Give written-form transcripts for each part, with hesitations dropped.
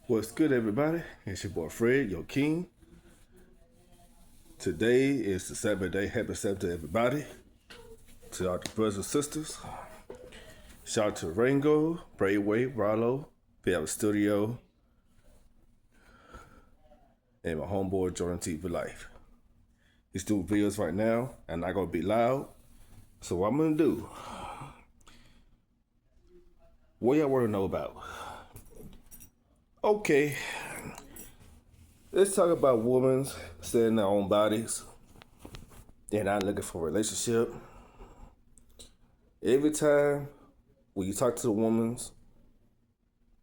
What's good, everybody? It's your boy Fred, your king. Today is the Sabbath day. Happy Sabbath to everybody. To all the brothers and sisters. Shout out to Rango, Brayway, Rollo, PL Studio, and my homeboy Jordan TV Life. He's doing videos right now, and not gonna be loud. So what I'm gonna do? What y'all wanna know about? Okay, let's talk about women staying in their own bodies. They're not looking for a relationship. Every time when you talk to the women,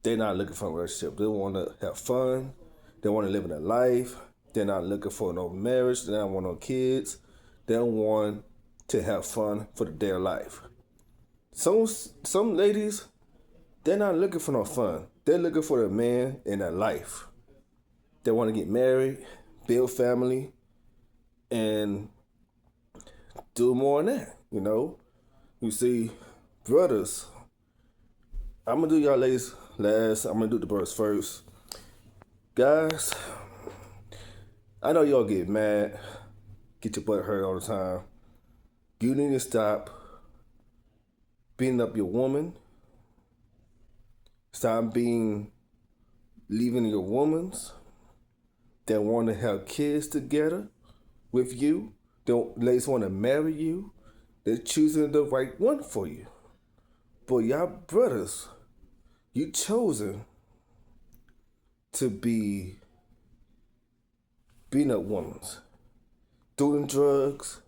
they're not looking for a relationship. They want to have fun. They want to live in their life. They're not looking for no marriage. They don't want no kids. They don't want to have fun for their life. Some ladies, they're not looking for no fun. They're looking for a man in their life. They want to get married, build family, and do more than that. You see, brothers. I'm gonna do y'all ladies last. I'm gonna do the brothers first. Guys, I know y'all get mad, get your butt hurt all the time. You need to stop beating up your woman. Stop leaving your women's that want to have kids together with you. Ladies want to marry you. They're choosing the right one for you. But y'all brothers, you chosen to be beating up women, doing drugs,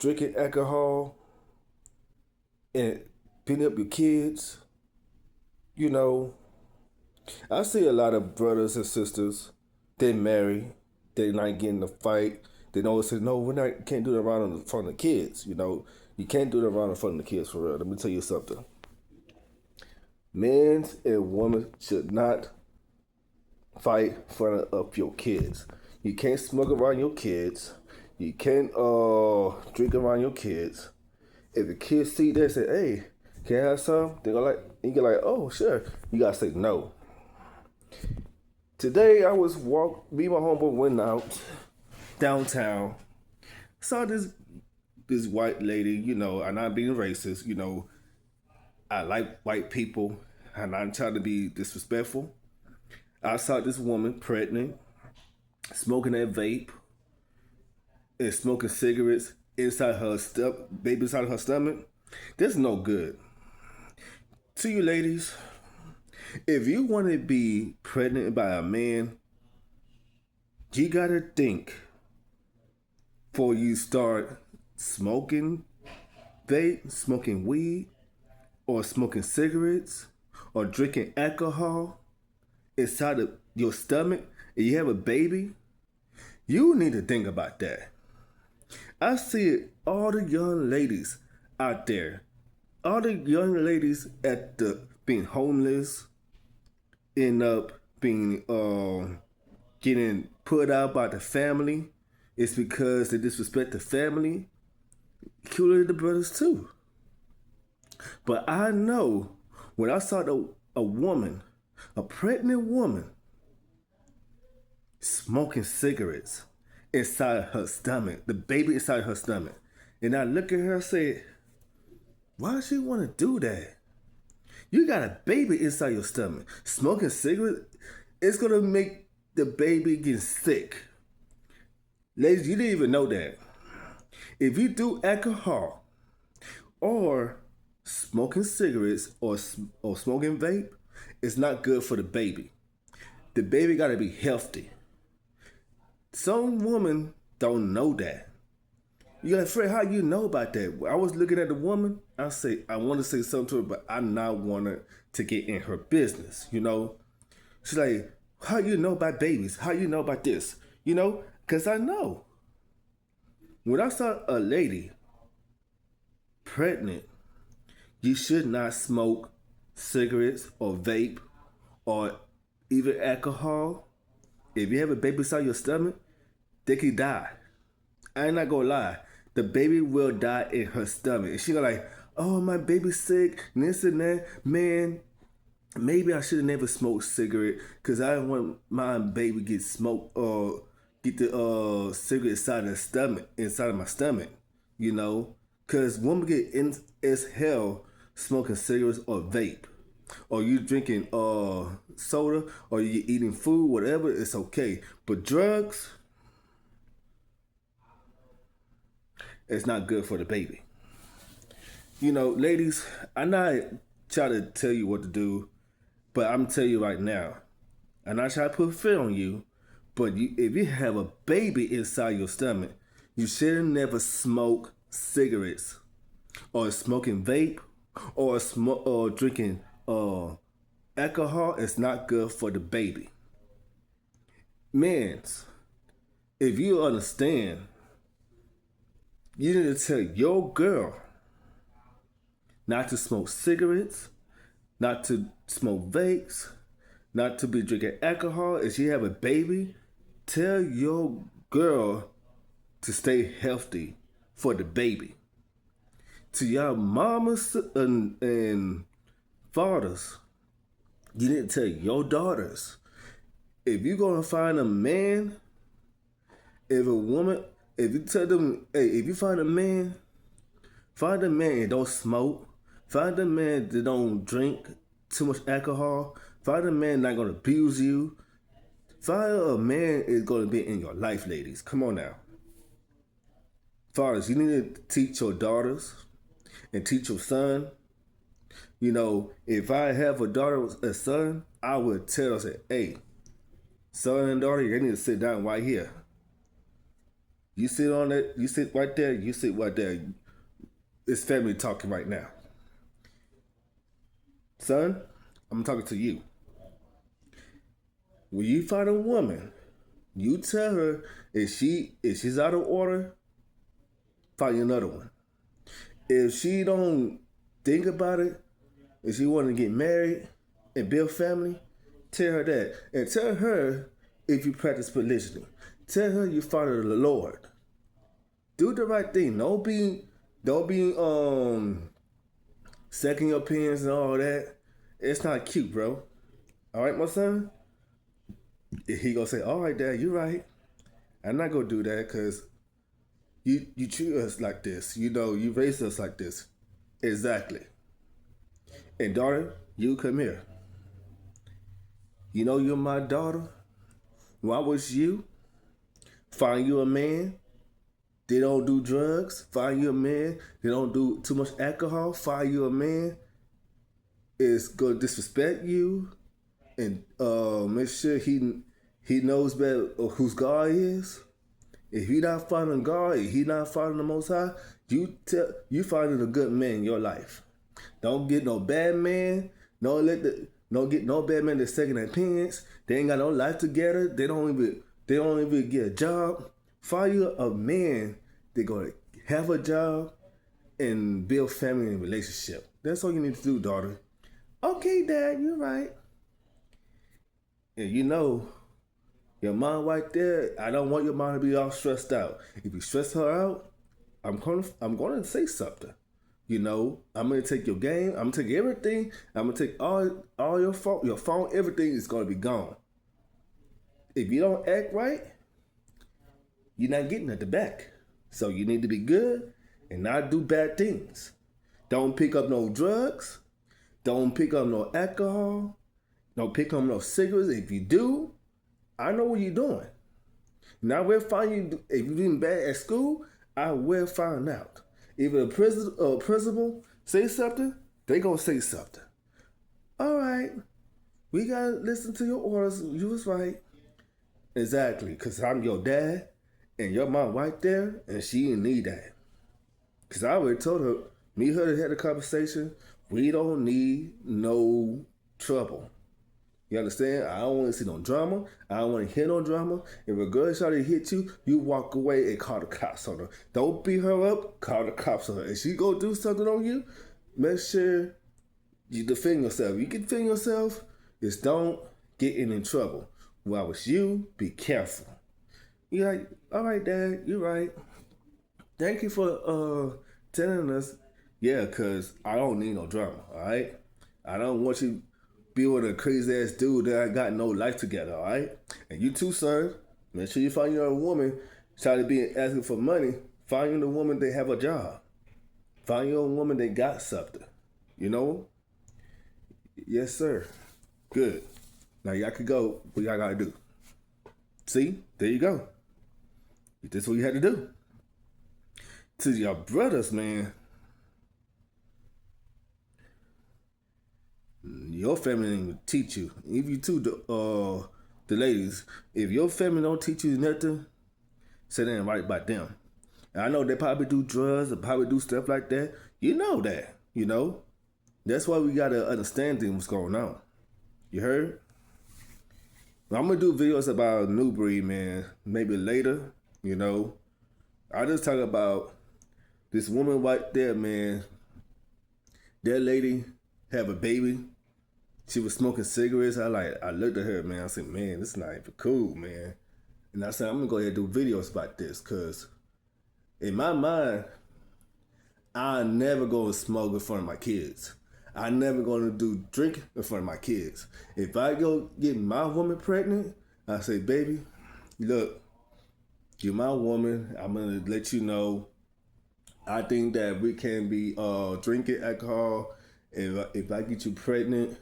drinking alcohol, and beating up your kids. I see a lot of brothers and sisters, they marry, they not getting a fight. They always say, no, can't do that around in front of the kids. You can't do that around in front of the kids for real. Let me tell you something. Men and women should not fight in front of your kids. You can't smoke around your kids. You can't drink around your kids. If the kids see that, say, hey, can I have some? They're gonna you get like, oh, sure. You gotta say no. Today me and my homeboy went out downtown. Saw this white lady, I'm not being racist, I like white people, and I'm trying to be disrespectful. I saw this woman pregnant, smoking that vape, and smoking cigarettes inside her baby inside her stomach. This is no good. To you ladies, if you want to be pregnant by a man, you gotta think before you start smoking vape, smoking weed, or smoking cigarettes, or drinking alcohol inside of your stomach, and you have a baby. You need to think about that. I see it, all the young ladies out there, all the young ladies being homeless, end up being getting put out by the family. It's because they disrespect the family. Killing the brothers too. But I know when I saw a woman, a pregnant woman, smoking cigarettes inside her stomach, the baby inside her stomach, and I look at her and say, why does she want to do that? You got a baby inside your stomach. Smoking cigarettes, it's gonna make the baby get sick. Ladies, you didn't even know that. If you do alcohol or smoking cigarettes or smoking vape, it's not good for the baby. The baby gotta be healthy. Some women don't know that. You're like, Fred, how you know about that? I was looking at the woman. I want to say something to her, but I not want her to get in her business. She's like, how you know about babies? How you know about this? Because I know. When I saw a lady pregnant, you should not smoke cigarettes or vape or even alcohol. If you have a baby inside your stomach, they could die. I ain't not gonna lie. The baby will die in her stomach. And she gonna like, oh, my baby's sick, and this and that. Man, maybe I should have never smoked cigarette because I didn't want my baby get smoked or get the cigarette inside of my stomach, you know, because women get in as hell smoking cigarettes or vape, or you drinking soda, or you eating food, whatever, it's okay. But drugs, it's not good for the baby. You know, ladies, I'm not trying to tell you what to do, but I'm telling you right now, I'm not trying to put fear on you, but if you have a baby inside your stomach, you should never smoke cigarettes or smoking vape or drinking alcohol. It's not good for the baby. Men's, if you understand, you need to tell your girl not to smoke cigarettes, not to smoke vapes, not to be drinking alcohol. If she have a baby, tell your girl to stay healthy for the baby. To y'all mamas and fathers, you need to tell your daughters, if you're gonna find a man, if a woman, if you tell them, hey, if you find a man that don't smoke, find a man that don't drink too much alcohol, find a man not gonna abuse you, find a man is gonna be in your life, ladies. Come on now. Fathers, you need to teach your daughters and teach your son. You know, if I have a daughter, a son, I would tell her, say, hey, son and daughter, you need to sit down right here. You sit on it, you sit right there, you sit right there. It's family talking right now. Son, I'm talking to you. When you find a woman, you tell her if she's out of order, find another one. If she don't think about it, if she want to get married and build family, tell her that. And tell her if you practice polygyny. Tell her you follow the Lord. Do the right thing. Don't be second opinions and all that. It's not cute, bro. All right, my son? He gonna say, all right, dad, you're right. I'm not gonna do that because you treat us like this. You know, you raised us like this. Exactly. And daughter, you come here. You know you're my daughter. When I was you, find you a man. They don't do drugs. Find you a man. They don't do too much alcohol. Find you a man is gonna disrespect you and make sure he knows better whose God is. If he not finding God, if he not finding the Most High, you finding a good man in your life. Don't get no bad man. Don't get no bad man that's second opinions. They ain't got no life together. They don't even get a job. Find you a man that gonna have a job and build family and relationship. That's all you need to do, daughter. Okay, dad, you're right. And you know, your mom right there, I don't want your mom to be all stressed out. If you stress her out, I'm gonna say something. You know, I'm gonna take your game, I'm gonna take everything, I'm gonna take all your phone, everything is gonna be gone. If you don't act right, you're not getting at the back. So you need to be good and not do bad things. Don't pick up no drugs. Don't pick up no alcohol. Don't pick up no cigarettes. If you do, I know what you're doing. Now we'll find you. If you're doing bad at school, I will find out. If a principal say something, they gonna say something. All right, we gotta listen to your orders. You was right. Exactly, because I'm your dad and your mom right there, and she didn't need that. Because I already told her, me and her had a conversation. We don't need no trouble. You understand? I don't want to see no drama. I don't want to hear no drama. If a girl try to hit you, you walk away and call the cops on her. Don't beat her up, call the cops on her. If she go do something on you, make sure you defend yourself. You can defend yourself, just don't get in trouble. When I was you, be careful. You're like, all right, Dad, you're right. Thank you for telling us. Yeah, because I don't need no drama, all right? I don't want you be with a crazy ass dude that I got no life together, all right? And you too, sir. Make sure you find your woman. Try to be asking for money. Find you the woman that have a job. Find your woman that got something. You know? Yes, sir. Good. Now y'all could go. What y'all gotta do? See? There you go. That's what you had to do. To your brothers, man. Your family didn't teach you. If you too, the ladies, if your family don't teach you nothing, say they ain't right about them. And I know they probably do drugs, they probably do stuff like that. You know that, you know. That's why we gotta understand what's going on. You heard? I'm gonna do videos about New Breed, man. Maybe later, you know. I just talk about this woman right there, man. That lady have a baby. She was smoking cigarettes. I looked at her, man. I said, man, this is not even cool, man. And I said, I'm gonna go ahead and do videos about this, cause in my mind, I never gonna smoke in front of my kids. I never gonna do drink in front of my kids. If I go get my woman pregnant, I say, baby, look, you're my woman. I'm gonna let you know. I think that we can be drinking alcohol. If I get you pregnant,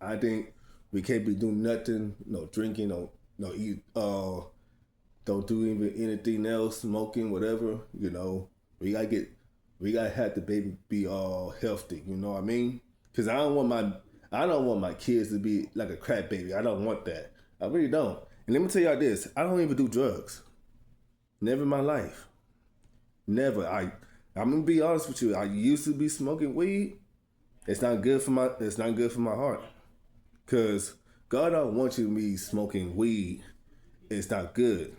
I think we can't be doing nothing, no drinking, no eat, don't do even anything else, smoking, whatever. You know, we gotta have the baby be all healthy. You know what I mean? Because I don't want my kids to be like a crack baby. I don't want that. I really don't. And let me tell y'all this: I don't even do drugs. Never in my life. Never. I'm gonna be honest with you. I used to be smoking weed. It's not good for my heart. Cause God don't want you to be smoking weed. It's not good.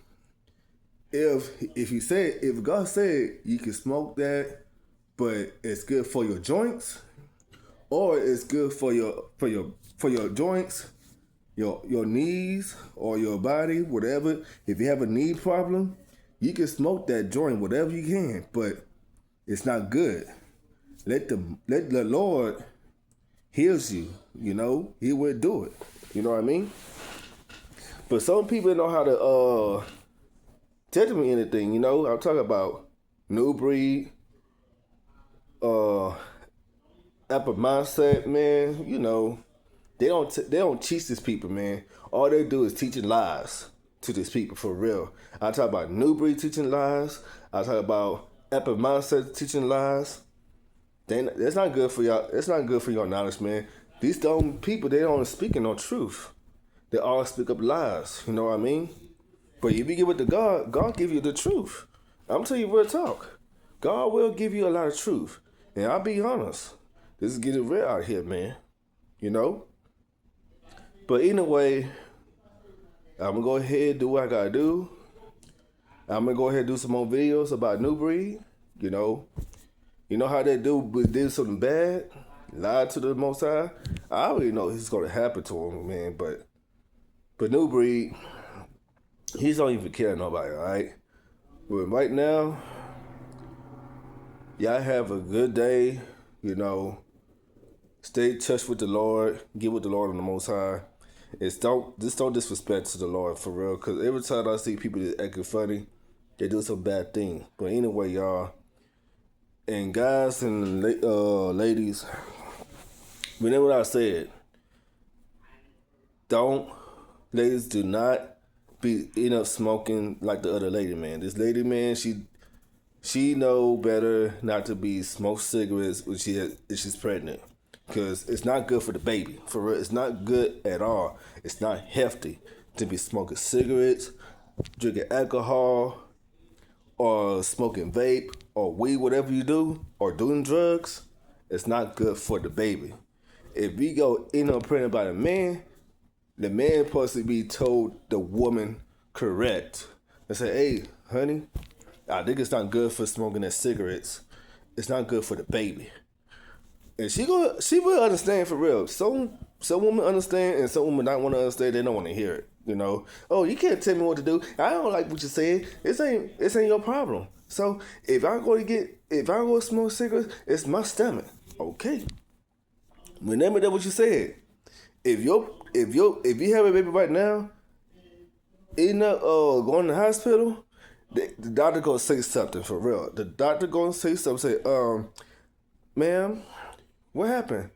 If God said you can smoke that, but it's good for your joints, or it's good for your joints, your knees or your body, whatever. If you have a knee problem, you can smoke that joint, whatever you can, but it's not good. Let the Lord heals you. You know, He will do it. You know what I mean? But some people know how to tell me anything. You know, I'm talking about New Breed, Apple Mindset, man. You know, they don't teach these people, man. All they do is teaching lies to these people for real. I talk about New Breed teaching lies. I talk about Apple Mindset teaching lies. That's not good for y'all. It's not good for your knowledge, man. These dumb people, they don't speak no truth. They all speak up lies. You know what I mean? But if you give it to God, God give you the truth. I'm telling you real talk. God will give you a lot of truth. And I'll be honest. This is getting real out here, man. You know? But anyway, I'm going to go ahead and do what I got to do. I'm going to go ahead and do some more videos about New Breed. You know how they did something bad? Lied to the Most High? I already know it's going to happen to him, man. But New Breed, he's don't even care nobody, all right? But right now, y'all have a good day. You know, stay in touch with the Lord. Get with the Lord and the Most High. Don't disrespect to the Lord for real. Because every time I see people that acting funny, they do some bad thing. But anyway, y'all, and guys and ladies, remember what I said. Ladies, do not end up smoking like the other lady, man. This lady, man, she know better not to be smoke cigarettes when she's pregnant. Because it's not good for the baby. For real, it's not good at all. It's not healthy to be smoking cigarettes, drinking alcohol, or smoking vape, or weed, whatever you do, or doing drugs. It's not good for the baby. If we go end up pregnant by the man supposed to be told the woman correct. And say, hey, honey, I think it's not good for smoking that cigarettes. It's not good for the baby. And she will understand for real. Some women understand, and some women don't want to understand. They don't want to hear it. You know, oh, you can't tell me what to do. I don't like what you're saying. This ain't your problem. So if I go smoke cigarettes, it's my stomach. Okay. Remember that what you said. if you have a baby right now, in going to the hospital, the doctor gonna say something for real. The doctor gonna say something. Say, ma'am, what happened?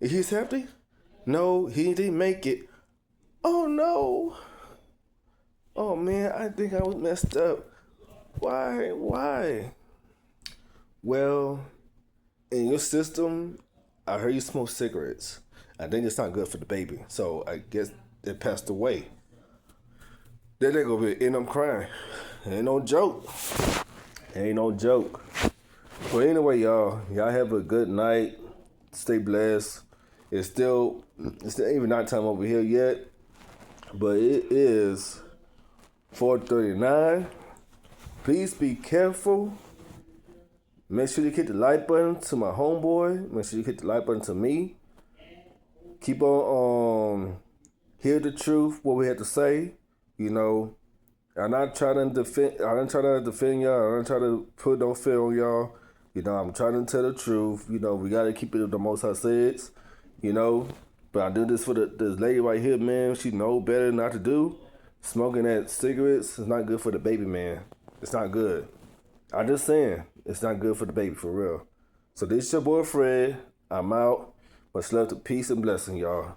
He's healthy? No, he didn't make it. Oh no. Oh man, I think I was messed up. Why? Why? Well, in your system, I heard you smoke cigarettes. I think it's not good for the baby. So I guess it passed away. Then they gonna be end up crying. Ain't no joke. Ain't no joke. Well, anyway, y'all have a good night. Stay blessed. It's still even nighttime over here yet, but it is 4:39. Please be careful. Make sure you hit the like button to my homeboy. Make sure you hit the like button to me. Keep on hear the truth, what we have to say. You know, I'm not trying to defend. I don't try to defend y'all. I don't try to put no fear on y'all. You know, I'm trying to tell the truth. You know, we gotta keep it the most I says. You know, but I do this for this lady right here, man. She know better not to do. Smoking that cigarettes is not good for the baby, man. It's not good. I just saying, it's not good for the baby, for real. So this is your boy Fred. I'm out. Much love to peace and blessing, y'all.